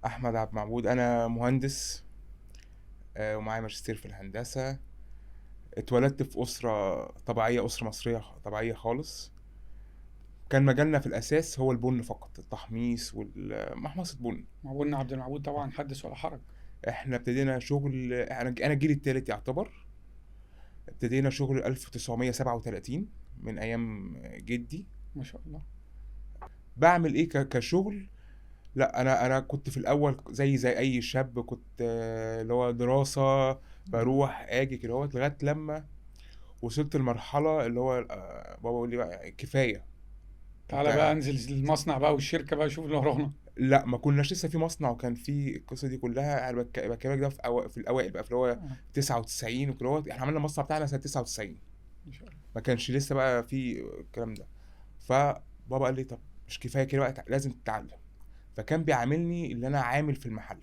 احمد عبد المعبود، انا مهندس. ومعايا ماجستير في الهندسه. اتولدت في اسره طبيعيه، اسره مصريه طبيعيه خالص. كان مجالنا في الاساس هو البن فقط، التحميص والمحمصه بن. معبودنا عبد المعبود آه. طبعا، حدث ولا حرج. احنا ابتدينا شغل، انا الجيل الثالث يعتبر. ابتدينا شغل 1937 من ايام جدي. ما شاء الله. بعمل ايه كشغل؟ لا، انا كنت في الاول زي اي شاب، كنت اللي هو دراسه، بروح اجي كده لغايه لما وصلت لمرحلة اللي هو بابا يقول لي بقى كفاية. تعالى بقى انت انزل المصنع بقى والشركة بقى، شوف اللي ورانا. لا، ما كناش لسه في مصنع، وكان في القصة دي كلها. انا بكلمك ده في الاوائل بقى، في اللي هو آه، 99 وكده احنا عملنا المصنع بتاعنا سنة 99. ما شاء الله. ما كانش لسه بقى في الكلام ده. فبابا قال لي طب مش كفاية كده بقى، لازم تتعلم. فكان بيعاملني اللي انا عامل في المحل.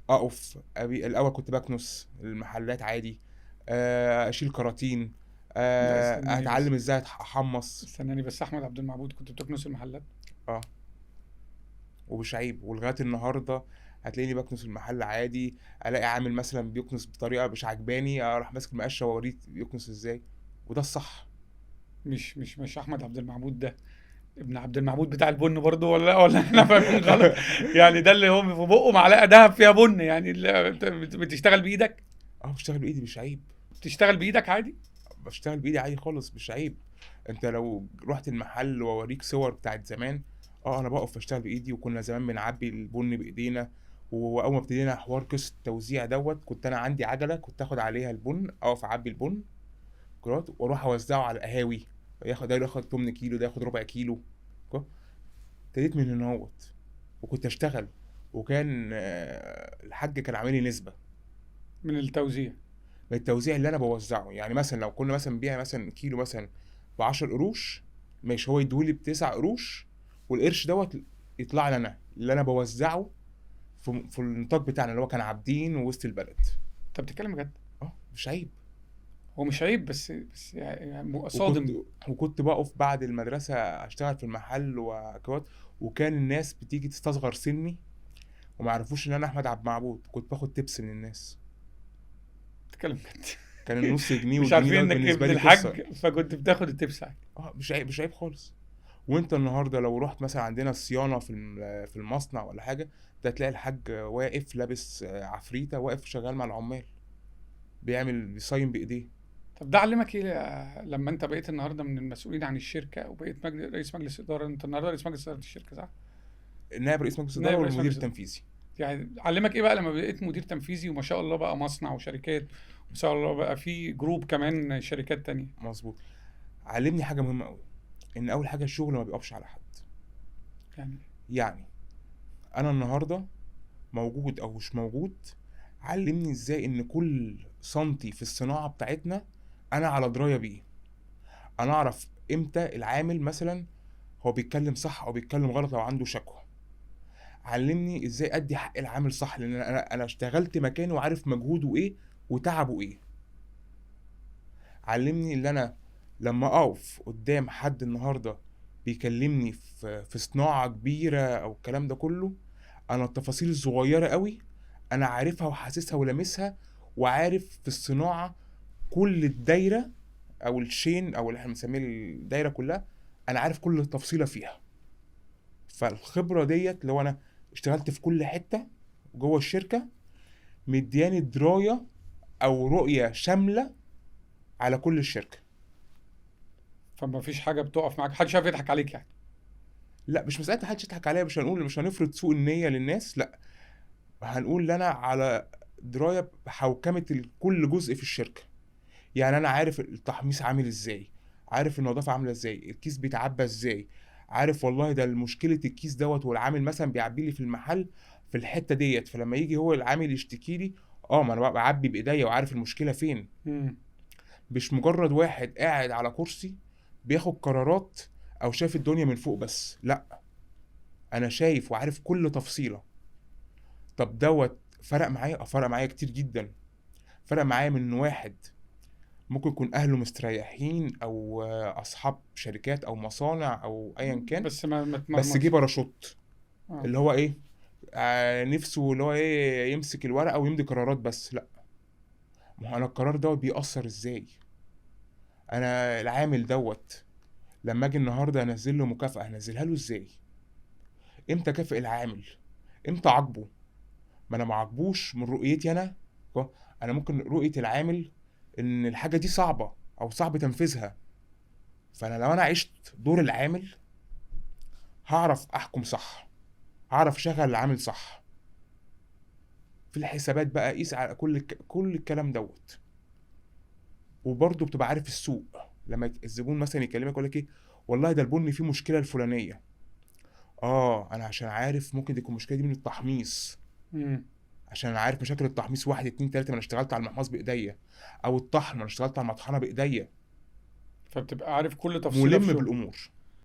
اقف الاول كنت بكنس المحلات عادي، اشيل كراتين، لا استناني بس، اتعلم ازاي احمص. استناني بس، احمد عبد المعبود كنت بتكنس المحلات؟ اه، ومش عيب، ولغايه النهارده هتلاقيني بكنس المحل عادي. الاقي عامل مثلا بيكنس بطريقه مش عجباني، اروح ماسك المقشه واوريه بيكنس ازاي، وده الصح. مش احمد عبد المعبود ده ابن عبد المعبود بتاع البن برضه، ولا احنا فاهمين غلط؟ يعني ده اللي هو في بقه معلقة دهب فيها بن، يعني اللي انت بتشتغل بايدك؟ اه، بشتغل بايدي مش عيب. بتشتغل بايدك عادي؟ بشتغل بايدي عادي خالص، مش عيب. انت لو رحت المحل واوريك صور بتاعت زمان، اه انا بقف بشتغل بايدي. وكنا زمان بنعبي البن بايدينا. واول ما ابتدينا حوار قصه التوزيع كنت انا عندي عجله، كنت اخد عليها البن، اقف اعبي البن كرات واروح اوزعه على القهاوي. ده ياخد 8 كيلو، ده ياخد ربع كيلو. كو- ابتديت من هنا وكنت اشتغل. وكان الحاج كان عامل لي نسبه من التوزيع. من التوزيع اللي انا بوزعه. يعني مثلا لو كنا مثلا بنبيع مثلا كيلو مثلا ب 10 قروش، ماشي، هو يديهولي ب 9 قروش، والقرش يطلع لي انا اللي انا بوزعه في النطاق بتاعنا اللي هو كان عابدين ووسط البلد. انت بتتكلم بجد؟ اه، مش عيب. هو مش عيب، بس يعني وكنت صادم. وكنت بقف بعد المدرسة أشتغل في المحل وكوات. وكان الناس بتيجي تستصغر سني وما يعرفوش إن أنا أحمد عبد المعبود. كنت باخد تبس من الناس. بتتكلم بجد؟ كان النص جنيه مش والجنيه عارفين انك بالنسبة ابن لي قصة. الحاج فكنت بتاخد التبس عادي؟ اه، مش عيب، مش عيب خالص. وانت النهارده لو رحت مثلا عندنا صيانه في المصنع ولا حاجه، ده تلاقي الحاج واقف لابس عفريته، واقف شغال مع العمال، بيصين بايديه. طب ده علمك ايه لما انت بقيت النهارده من المسؤولين عن الشركه وبقيت رئيس مجلس اداره؟ انت النهارده رئيس مجلس اداره الشركه صح؟ نائب رئيس مجلس الاداره نائب رئيس والمدير مجلس اداره. التنفيذي. يعني علمك ايه بقى لما بقيت مدير تنفيذي وما شاء الله بقى مصنع وشركات، وما شاء الله بقى في جروب كمان شركات تانية؟ مظبوط. علمني حاجه مهمه قوي، ان اول حاجه الشغل ما بيقفش على حد. يعني يعني انا النهارده موجود او مش موجود، علمني ازاي ان كل سنتي في الصناعه بتاعتنا انا على درايه بيه. انا اعرف امتى العامل مثلا هو بيتكلم صح او بيتكلم غلط لو عنده شكوى. علمني ازاي ادي حق العامل صح، لان انا اشتغلت مكانه وعارف مجهوده ايه وتعبه ايه. علمني ان انا لما اقف قدام حد النهارده بيكلمني في صناعه كبيره او الكلام ده كله، انا التفاصيل الصغيره قوي انا عارفها وحاسسها ولامسها. وعارف في الصناعه كل الدايره او الشين او اللي احنا بنسميه الدايره كلها، انا عارف كل تفصيله فيها. فالخبره اللي هو انا اشتغلت في كل حته جوه الشركه، مدياني درايه او رؤيه شامله على كل الشركه. فما فيش حاجه بتقف معاك، محدش عارف يضحك عليك يعني؟ لا، مش مساله محدش يضحك عليا، مش هنفرض سوء النيه للناس، لا. هنقول ان انا على درايه بحوكمه كل جزء في الشركه. يعني انا عارف التحميص عامل ازاي، عارف النظافه عامله ازاي، الكيس بيتعبى ازاي، عارف والله ده مشكله الكيس والعامل مثلا بيعبي لي في المحل في الحته فلما يجي هو العامل يشتكي لي، اه ما انا بقى بعبي بايديا وعارف المشكله فين. امم. مش مجرد واحد قاعد على كرسي بياخد قرارات او شايف الدنيا من فوق بس، لا، انا شايف وعارف كل تفصيله. طب فرق معايا، فرق معايا كتير جدا. فرق معايا من واحد ممكن يكون اهله مستريحين او اصحاب شركات او مصانع او ايا كان، بس ما بس جه تمرمطش. باراشوت. اه. اللي هو ايه؟ نفسه اللي هو ايه يمسك الورقه ويمضي قرارات بس. لا، ما هو انا القرار دوت بيأثر ازاي. انا العامل دوت لما اجي النهارده انزل له مكافاه هنزلها له ازاي؟ امتى اكافئ العامل؟ امتى اعاقبه؟ ما انا ما عاقبوش من رؤيتي انا. انا ممكن رؤيه العامل ان الحاجه دي صعبه او صعب تنفيذها، فانا لو انا عشت دور العامل هعرف احكم صح، هعرف اشغل العامل صح. في الحسابات بقى قيس على كل الكلام دوت. وبرضه بتبقى عارف السوق. لما الزبون مثلا يكلمك يقول لك ايه، والله ده البن فيه مشكله الفلانيه. انا عشان عارف ممكن تكون المشكله دي من التحميص، امم. عشان انا عارف مشاكل التحميص واحد اتنين تلاته، ما انا اشتغلت على المحمص بايديا، او الطحن ما انا اشتغلت على المطحنه بايديا. فبتبقى عارف كل تفصيله في ملم شغل. بالامور.